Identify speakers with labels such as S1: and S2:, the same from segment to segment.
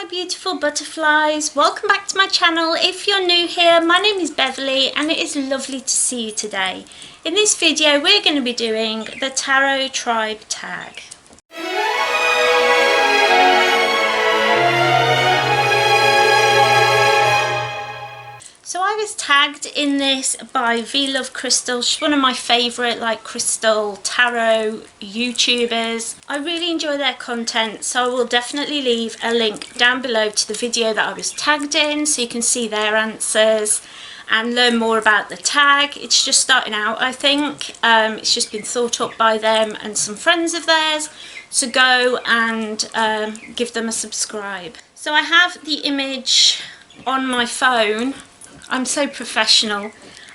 S1: my beautiful butterflies, welcome back to my channel. If you're new here, my name is Beverley and it is lovely to see you today. In this video we're going to be doing the Tarot Tribe tag. So I was tagged in this by V-Love Crystal. She's one of my favourite crystal tarot YouTubers. I really enjoy their content, so I will definitely leave a link down below to the video that I was tagged in so you can see their answers and learn more about the tag. It's just starting out, I think. It's just been thought up by them and some friends of theirs, so go and give them a subscribe. So I have the image on my phone. I'm so professional,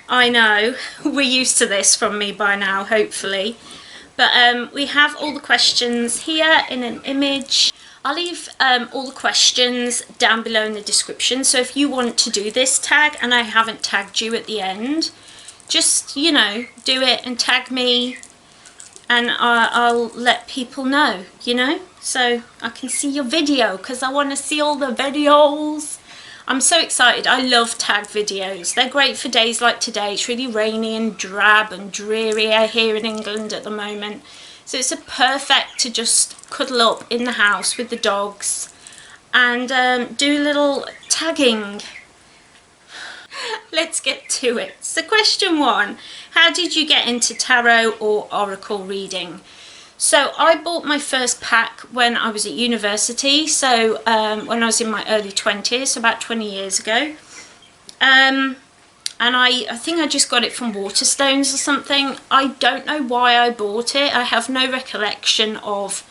S1: I know. We're used to this from me by now, hopefully. But we have all the questions here in an image. I'll leave all the questions down below in the description. So if you want to do this tag and I haven't tagged you at the end, just, you know, do it and tag me and I'll let people know, you know. So I can see your video because I want to see all the videos. I'm so excited. I love tag videos. They're great for days like today. It's really rainy and drab and dreary here in England at the moment. So it's a perfect to just cuddle up in the house with the dogs and do a little tagging. Let's get to it. So question 1, how did you get into tarot or oracle reading? So I bought my first pack when I was at university, so when I was in my early 20s, so about 20 years ago. And I think I just got it from Waterstones or something. I don't know why I bought it. I have no recollection of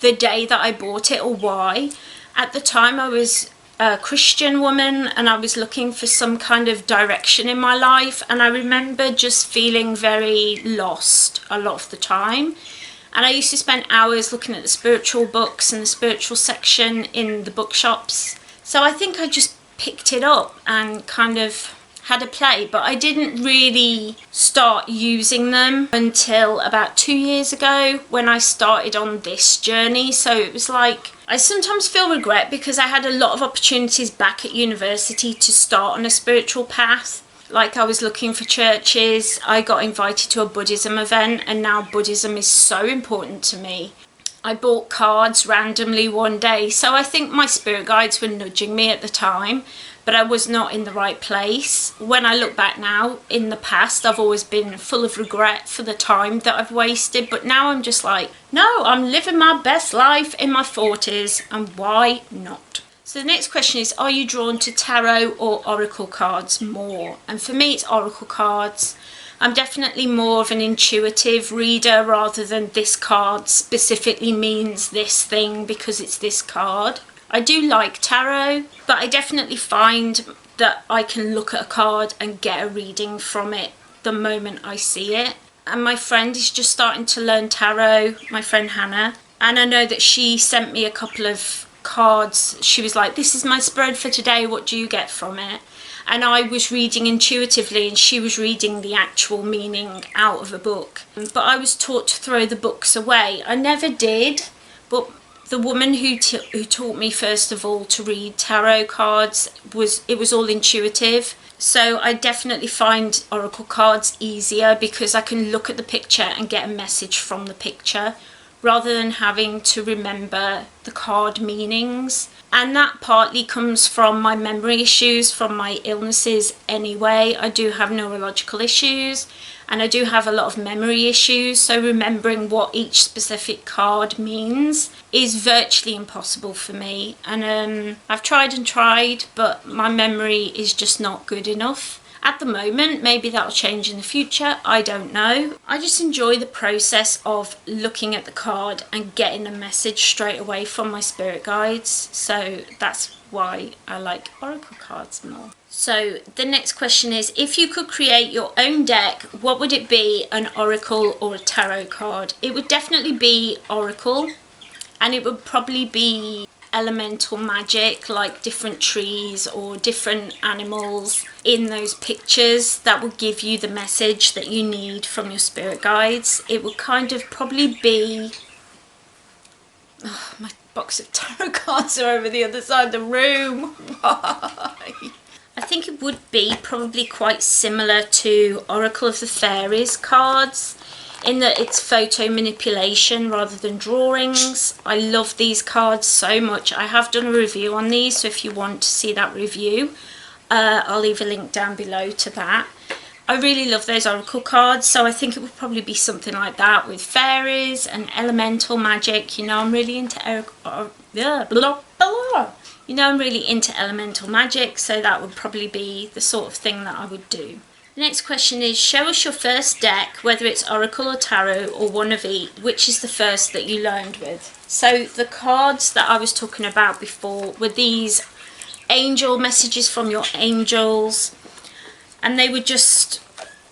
S1: the day that I bought it or why. At the time I was a Christian woman and I was looking for some kind of direction in my life, and I remember just feeling very lost a lot of the time. And I used to spend hours looking at the spiritual books and the spiritual section in the bookshops. So I think I just picked it up and kind of had a play, but I didn't really start using them until about 2 years ago when I started on this journey. So it was like, I sometimes feel regret because I had a lot of opportunities back at university to start on a spiritual path. Like I was looking for churches, I got invited to a Buddhism event, and now Buddhism is so important to me. I bought cards randomly one day, so I think my spirit guides were nudging me at the time, but I was not in the right place. When I look back now, in the past, I've always been full of regret for the time that I've wasted, but now I'm just like, no, I'm living my best life in my 40s, and why not? So the next question is, are you drawn to tarot or oracle cards more? And for me, it's oracle cards. I'm definitely more of an intuitive reader rather than this card specifically means this thing because it's this card. I do like tarot, but I definitely find that I can look at a card and get a reading from it the moment I see it. And my friend is just starting to learn tarot, my friend Hannah. And I know that she sent me a couple of cards. She was like, this is my spread for today, what do you get from it? And I was reading intuitively and she was reading the actual meaning out of a book, but I was taught to throw the books away. I never did, but the woman who taught me first of all to read tarot cards it was all intuitive. So I definitely find oracle cards easier because I can look at the picture and get a message from the picture, rather than having to remember the card meanings. And that partly comes from my memory issues, from my illnesses anyway. I do have neurological issues and I do have a lot of memory issues, so remembering what each specific card means is virtually impossible for me. And I've tried and tried, but my memory is just not good enough. At the moment, maybe that'll change in the future, I don't know. I just enjoy the process of looking at the card and getting a message straight away from my spirit guides. So that's why I like oracle cards more. So the next question is, if you could create your own deck, what would it be, an oracle or a tarot card? It would definitely be oracle, and it would probably be elemental magic, like different trees or different animals in those pictures that will give you the message that you need from your spirit guides. It would kind of probably be, oh, my box of tarot cards are over the other side of the room. Why? I think it would be probably quite similar to Oracle of the Fairies cards in that it's photo manipulation rather than drawings. I love these cards so much. I have done a review on these, so if you want to see that review, I'll leave a link down below to that. I really love those Oracle cards, so I think it would probably be something like that with fairies and elemental magic. You know, I'm really into I'm really into elemental magic, so that would probably be the sort of thing that I would do. The next question is, show us your first deck, whether it's Oracle or Tarot or one of each. Which is the first that you learned with? So the cards that I was talking about before were these angel messages from your angels, and they were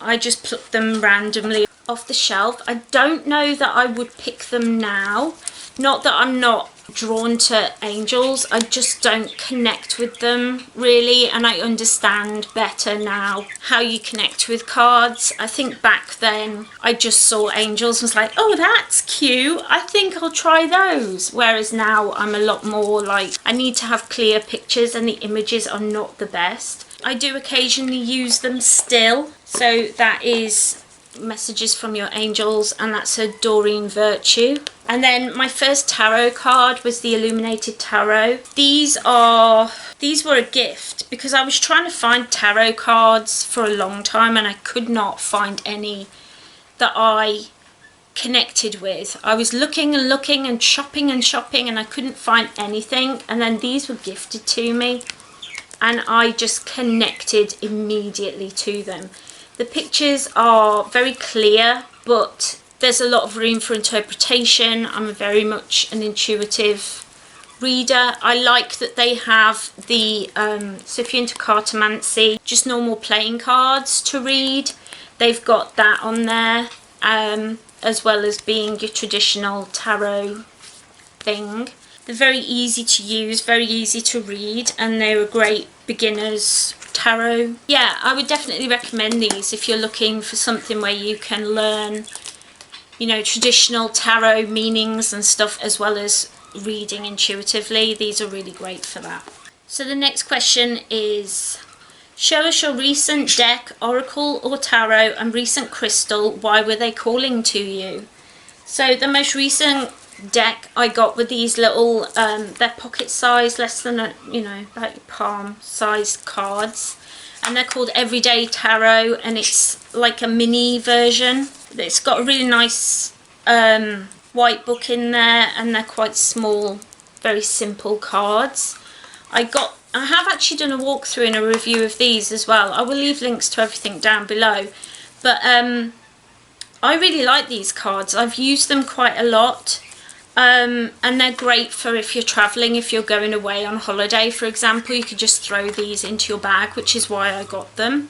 S1: I just plucked them randomly off the shelf. I don't know that I would pick them now. Not that I'm not drawn to angels, I just don't connect with them really, and I understand better now how you connect with cards. I think back then I just saw angels and was like, oh, that's cute, I think I'll try those, whereas now I'm a lot more like, I need to have clear pictures and the images are not the best. I do occasionally use them still, so that is messages from your angels, and that's a Doreen Virtue. And then my first tarot card was the Illuminated Tarot. These were a gift because I was trying to find tarot cards for a long time and I could not find any that I connected with. I was looking and looking and shopping and I couldn't find anything, and then these were gifted to me and I just connected immediately to them. The pictures are very clear, but there's a lot of room for interpretation. I'm very much an intuitive reader. I like that they have the, so if you're into cartomancy, just normal playing cards to read, they've got that on there, as well as being your traditional tarot thing. They're very easy to use, very easy to read, and they're a great beginners tarot. Yeah, I would definitely recommend these if you're looking for something where you can learn, you know, traditional tarot meanings and stuff, as well as reading intuitively. These are really great for that. So the next question is, show us your recent deck, Oracle or Tarot, and recent crystal. Why were they calling to you? So the most recent deck I got with these little, they're pocket size, less than a, you know, about your palm sized cards, and they're called Everyday Tarot, and it's like a mini version. It's got a really nice white book in there, and they're quite small, very simple cards. I have actually done a walkthrough and a review of these as well. I will leave links to everything down below, but I really like these cards. I've used them quite a lot. And they're great for if you're travelling, if you're going away on holiday, for example, you could just throw these into your bag, which is why I got them.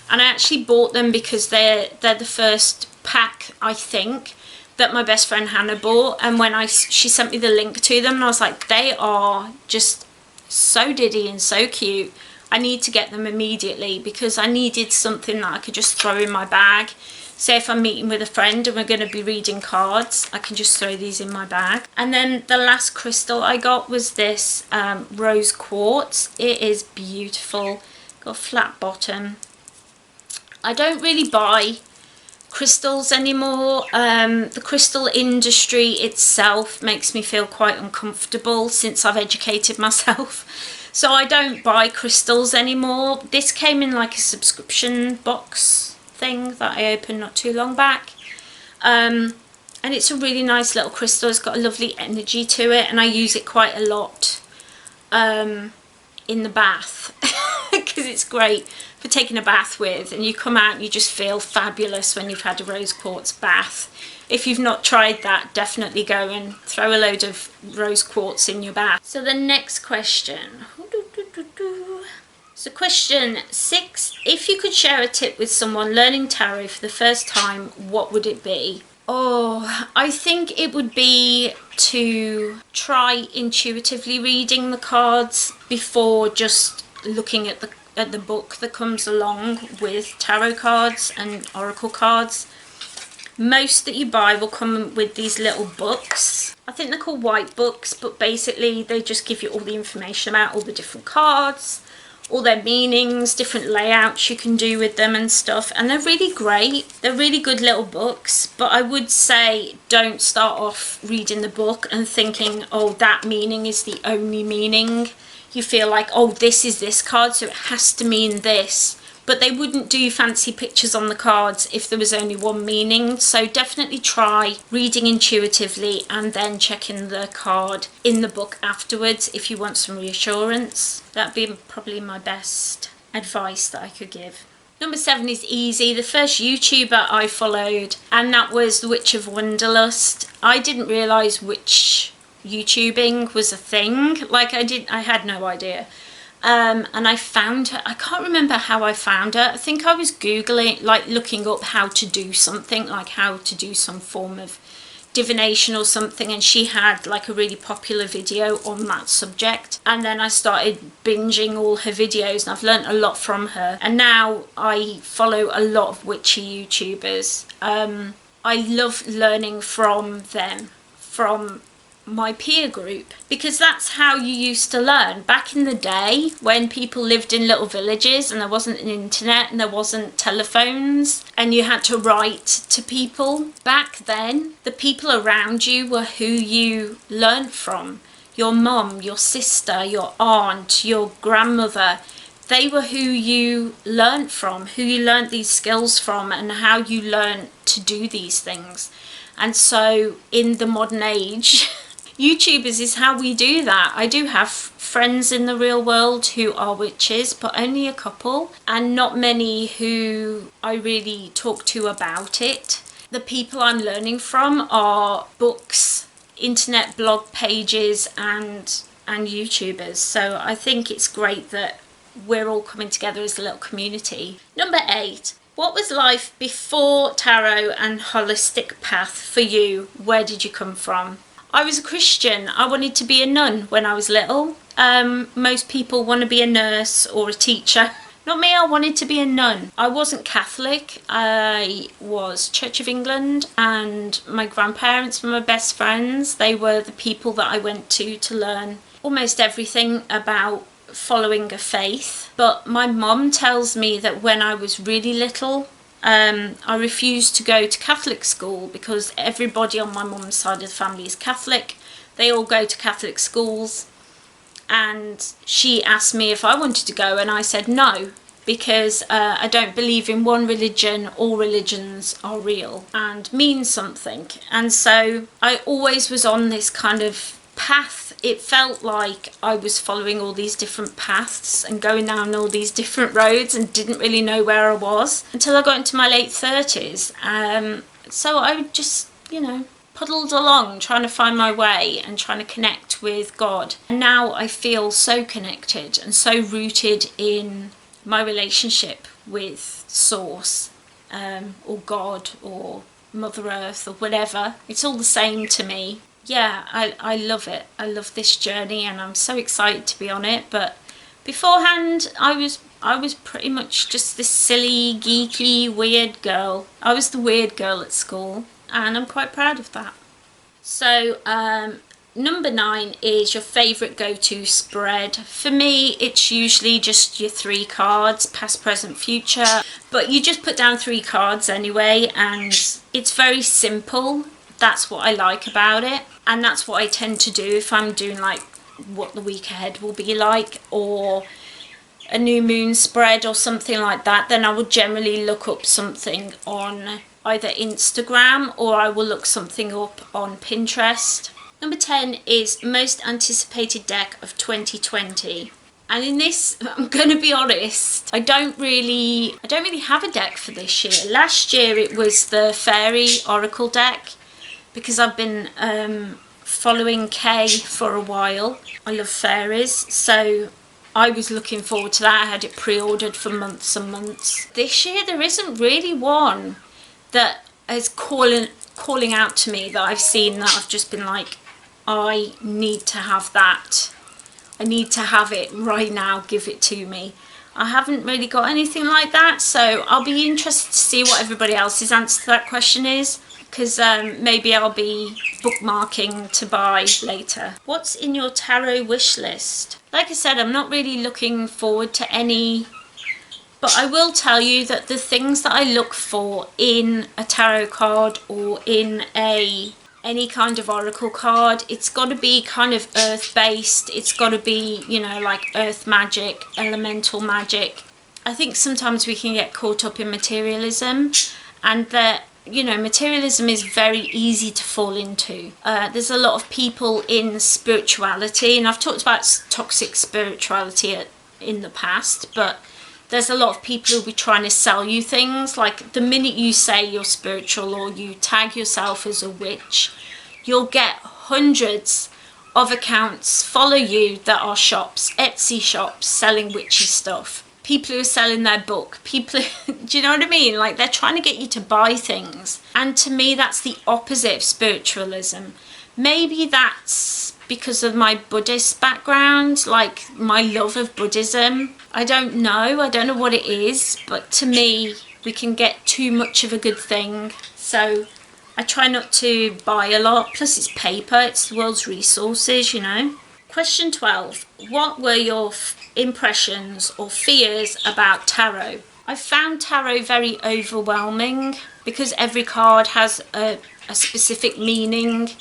S1: And I actually bought them because they're the first pack, I think, that my best friend Hannah bought, and when she sent me the link to them, and I was like, they are just so diddy and so cute. I need to get them immediately because I needed something that I could just throw in my bag. Say if I'm meeting with a friend and we're going to be reading cards, I can just throw these in my bag. And then the last crystal I got was this rose quartz. It is beautiful. Got a flat bottom. I don't really buy crystals anymore. The crystal industry itself makes me feel quite uncomfortable since I've educated myself. So I don't buy crystals anymore. This came in like a subscription box thing that I opened not too long back, and it's a really nice little crystal. It's got a lovely energy to it, and I use it quite a lot in the bath because it's great for taking a bath with, and you come out and you just feel fabulous when you've had a rose quartz bath. If you've not tried that, definitely go and throw a load of rose quartz in your bath. So the next question, so question 6, if you could share a tip with someone learning tarot for the first time, what would it be? Oh, I think it would be to try intuitively reading the cards before just looking at the book that comes along with tarot cards and oracle cards. Most that you buy will come with these little books. I think they're called white books, but basically they just give you all the information about all the different cards, all their meanings, different layouts you can do with them and stuff, and they're really great. They're really good little books, but I would say don't start off reading the book and thinking, oh, that meaning is the only meaning. You feel like, oh, this is this card, so it has to mean this. But they wouldn't do fancy pictures on the cards if there was only one meaning. So definitely try reading intuitively and then checking the card in the book afterwards if you want some reassurance. That'd be probably my best advice that I could give. Number 7 is easy. The first YouTuber I followed, and that was The Witch of Wonderlust. I didn't realise witch YouTubing was a thing. Like I had no idea. And I found her. I can't remember how I found her. I think I was Googling, like looking up how to do something, like how to do some form of divination or something, and she had like a really popular video on that subject, and then I started binging all her videos, and I've learnt a lot from her, and now I follow a lot of witchy YouTubers. I love learning from them, from my peer group, because that's how you used to learn back in the day when people lived in little villages and there wasn't an internet and there wasn't telephones and you had to write to people. Back then the people around you were who you learned from. Your mum, your sister, your aunt, your grandmother. They were who you learnt from, who you learnt these skills from, and how you learnt to do these things. And so in the modern age YouTubers is how we do that. I do have friends in the real world who are witches, but only a couple, and not many who I really talk to about it. The people I'm learning from are books, internet blog pages, and YouTubers. So I think it's great that we're all coming together as a little community. Number 8. What was life before tarot and holistic path for you? Where did you come from? I was a Christian. I wanted to be a nun when I was little. Most people want to be a nurse or a teacher. Not me, I wanted to be a nun. I wasn't Catholic. I was Church of England, and my grandparents were my best friends. They were the people that I went to learn almost everything about following a faith. But my mum tells me that when I was really little, I refused to go to Catholic school because everybody on my mum's side of the family is Catholic. They all go to Catholic schools, and she asked me if I wanted to go, and I said no, because I don't believe in one religion. All religions are real and mean something. And so I always was on this kind of path. It felt like I was following all these different paths and going down all these different roads and didn't really know where I was until I got into my late 30s. So I just, puddled along trying to find my way and trying to connect with God. And now I feel so connected and so rooted in my relationship with Source, or God, or Mother Earth, or whatever. It's all the same to me. Yeah, I love it. I love this journey, and I'm so excited to be on it. But beforehand, I was pretty much just this silly, geeky, weird girl. I was the weird girl at school, and I'm quite proud of that. So, number 9 is your favourite go-to spread. For me, it's usually just your 3 cards, past, present, future. But you just put down 3 cards anyway, and it's very simple. That's what I like about it, and that's what I tend to do if I'm doing like what the week ahead will be like, or a new moon spread or something like that. Then I will generally look up something on either Instagram, or I will look something up on Pinterest. Number 10 is most anticipated deck of 2020. And in this, I'm going to be honest, I don't really have a deck for this year. Last year it was the Fairy Oracle deck, because I've been following Kay for a while. I love fairies, so I was looking forward to that. I had it pre-ordered for months and months. This year there isn't really one that is calling out to me that I've seen that I've just been like, I need to have that. I need to have it right now, give it to me. I haven't really got anything like that, so I'll be interested to see what everybody else's answer to that question is, because maybe I'll be bookmarking to buy later. What's in your tarot wish list? Like I said, I'm not really looking forward to any, but I will tell you that the things that I look for in a tarot card or in any kind of oracle card, it's got to be kind of earth based. It's got to be, you know, like earth magic, elemental magic. I think sometimes we can get caught up in materialism, and that, you know, materialism is very easy to fall into. There's a lot of people in spirituality, and I've talked about toxic spirituality in the past, but there's a lot of people who'll be trying to sell you things. Like, the minute you say you're spiritual or you tag yourself as a witch, you'll get hundreds of accounts follow you that are shops, Etsy shops, selling witchy stuff. People who are selling their book, people, do you know what I mean? Like, they're trying to get you to buy things. And to me, that's the opposite of spiritualism. Maybe that's because of my Buddhist background, like my love of Buddhism. I don't know what it is, but to me, we can get too much of a good thing. So I try not to buy a lot. Plus it's paper, it's the world's resources, you know. Question 12. What were your impressions or fears about tarot? I found tarot very overwhelming because every card has a specific meaning.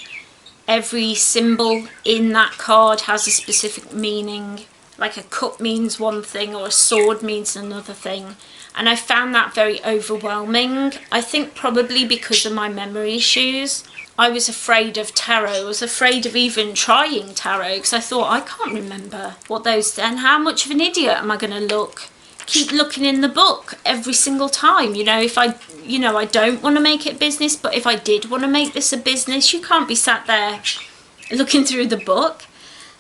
S1: Every symbol in that card has a specific meaning. Like a cup means one thing or a sword means another thing. And I found that very overwhelming. I think probably because of my memory issues. I was afraid of tarot. I was afraid of even trying tarot because I thought, I can't remember what those, and how much of an idiot am I going to keep looking in the book every single time. You know, if I don't want to make it business, but if I did want to make this a business, you can't be sat there looking through the book.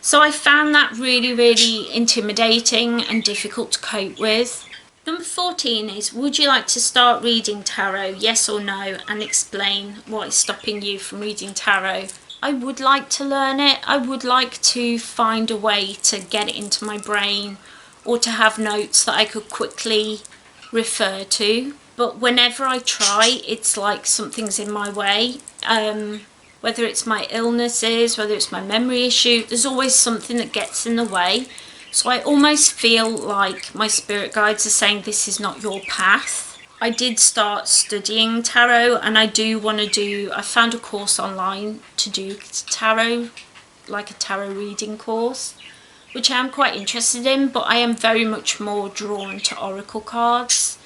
S1: So I found that really, really intimidating and difficult to cope with. Number 14 is, would you like to start reading tarot? Yes or no? And explain what is stopping you from reading tarot. I would like to learn it. I would like to find a way to get it into my brain, or to have notes that I could quickly refer to. But whenever I try, it's like something's in my way. Whether it's my illnesses, whether it's my memory issue, there's always something that gets in the way. So I almost feel like my spirit guides are saying this is not your path. I did start studying tarot, and I found a course online to do tarot, like a tarot reading course, which I am quite interested in, but I am very much more drawn to oracle cards.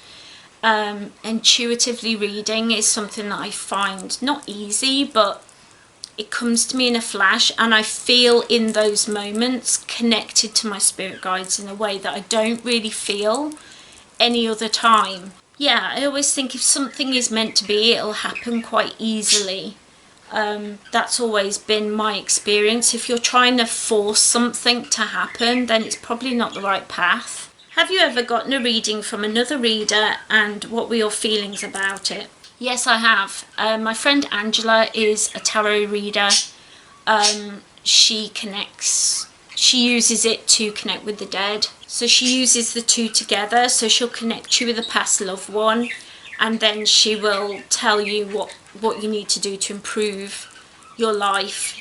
S1: Intuitively reading is something that I find not easy, but it comes to me in a flash, and I feel in those moments connected to my spirit guides in a way that I don't really feel any other time. Yeah, I always think if something is meant to be, it'll happen quite easily. That's always been my experience. If you're trying to force something to happen, then it's probably not the right path. Have you ever gotten a reading from another reader, and what were your feelings about it? Yes, I have. My friend Angela is a tarot reader. She uses it to connect with the dead. So she uses the two together. So she'll connect you with a past loved one, and then she will tell you what you need to do to improve your life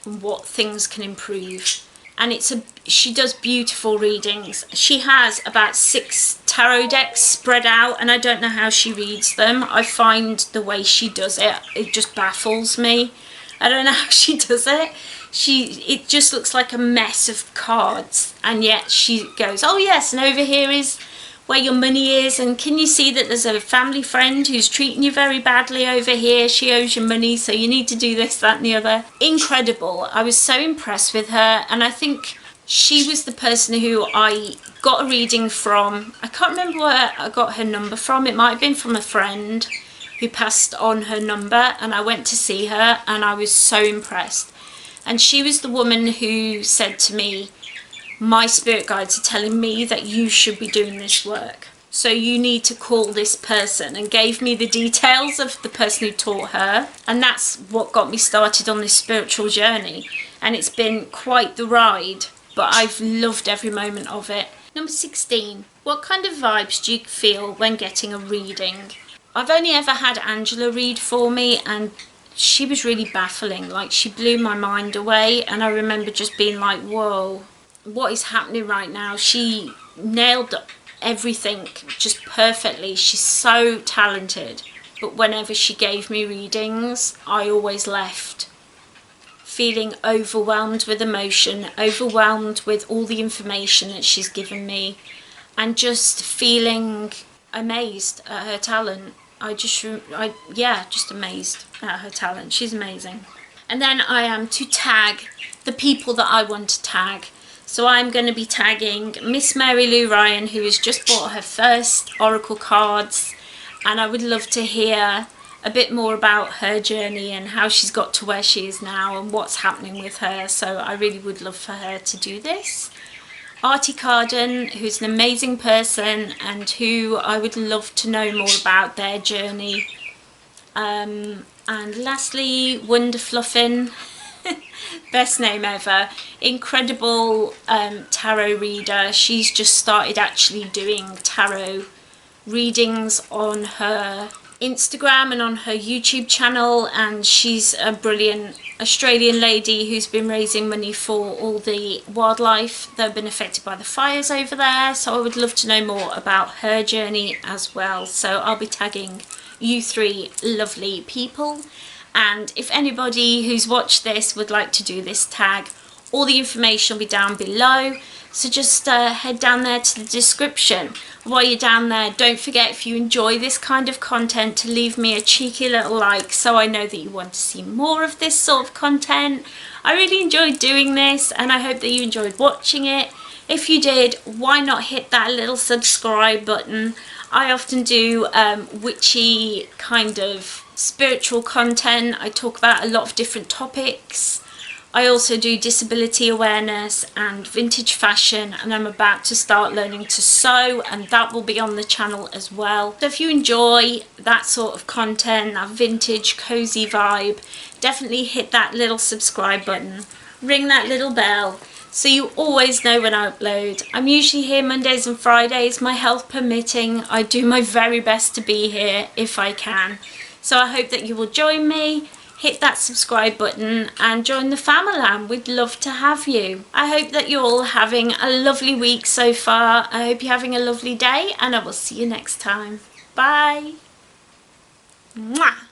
S1: and what things can improve. And she does beautiful readings. She has about 6 tarot decks spread out, and I don't know how she reads them. I find the way she does it just baffles me. I don't know how she does it. It just looks like a mess of cards, and yet she goes, oh yes, and over here is where your money is, and can you see that there's a family friend who's treating you very badly over here? She owes you money, so you need to do this, that and the other. Incredible. I was so impressed with her, and I think she was the person who I got a reading from. I can't remember where I got her number from. It might have been from a friend who passed on her number, and I went to see her, and I was so impressed. And she was the woman who said to me, my spirit guides are telling me that you should be doing this work, so you need to call this person, and gave me the details of the person who taught her. And that's what got me started on this spiritual journey, and it's been quite the ride, but I've loved every moment of it. Number 16. What kind of vibes do you feel when getting a reading? I've only ever had Angela read for me, and she was really baffling. Like, she blew my mind away, and I remember just being like, whoa, what is happening right now? She nailed everything just perfectly. She's so talented. But whenever she gave me readings, I always left feeling overwhelmed with emotion, overwhelmed with all the information that she's given me, and just feeling amazed at her talent. Just amazed at her talent. She's amazing. And then I am to tag the people that I want to tag. So I'm going to be tagging Miss Mary Lou Ryan, who has just bought her first Oracle cards, and I would love to hear a bit more about her journey and how she's got to where she is now and what's happening with her. So I really would love for her to do this. Artie Carden, who's an amazing person and who I would love to know more about their journey. And lastly, Wonderfluffin, best name ever, incredible tarot reader. She's just started actually doing tarot readings on her Instagram and on her YouTube channel, and she's a brilliant Australian lady who's been raising money for all the wildlife that have been affected by the fires over there. So I would love to know more about her journey as well. So I'll be tagging you three lovely people, and if anybody who's watched this would like to do this tag, all the information will be down below. So just head down there to the description. While you're down there, don't forget, if you enjoy this kind of content, to leave me a cheeky little like so I know that you want to see more of this sort of content. I really enjoyed doing this, and I hope that you enjoyed watching it. If you did, why not hit that little subscribe button? I often do witchy kind of spiritual content. I talk about a lot of different topics. I also do disability awareness and vintage fashion, and I'm about to start learning to sew, and that will be on the channel as well. So if you enjoy that sort of content, that vintage cozy vibe, definitely hit that little subscribe button, ring that little bell so you always know when I upload. I'm usually here Mondays and Fridays, my health permitting. I do my very best to be here if I can. So I hope that you will join me. Hit that subscribe button and join the family. We'd love to have you. I hope that you're all having a lovely week so far. I hope you're having a lovely day, and I will see you next time. Bye. Mwah.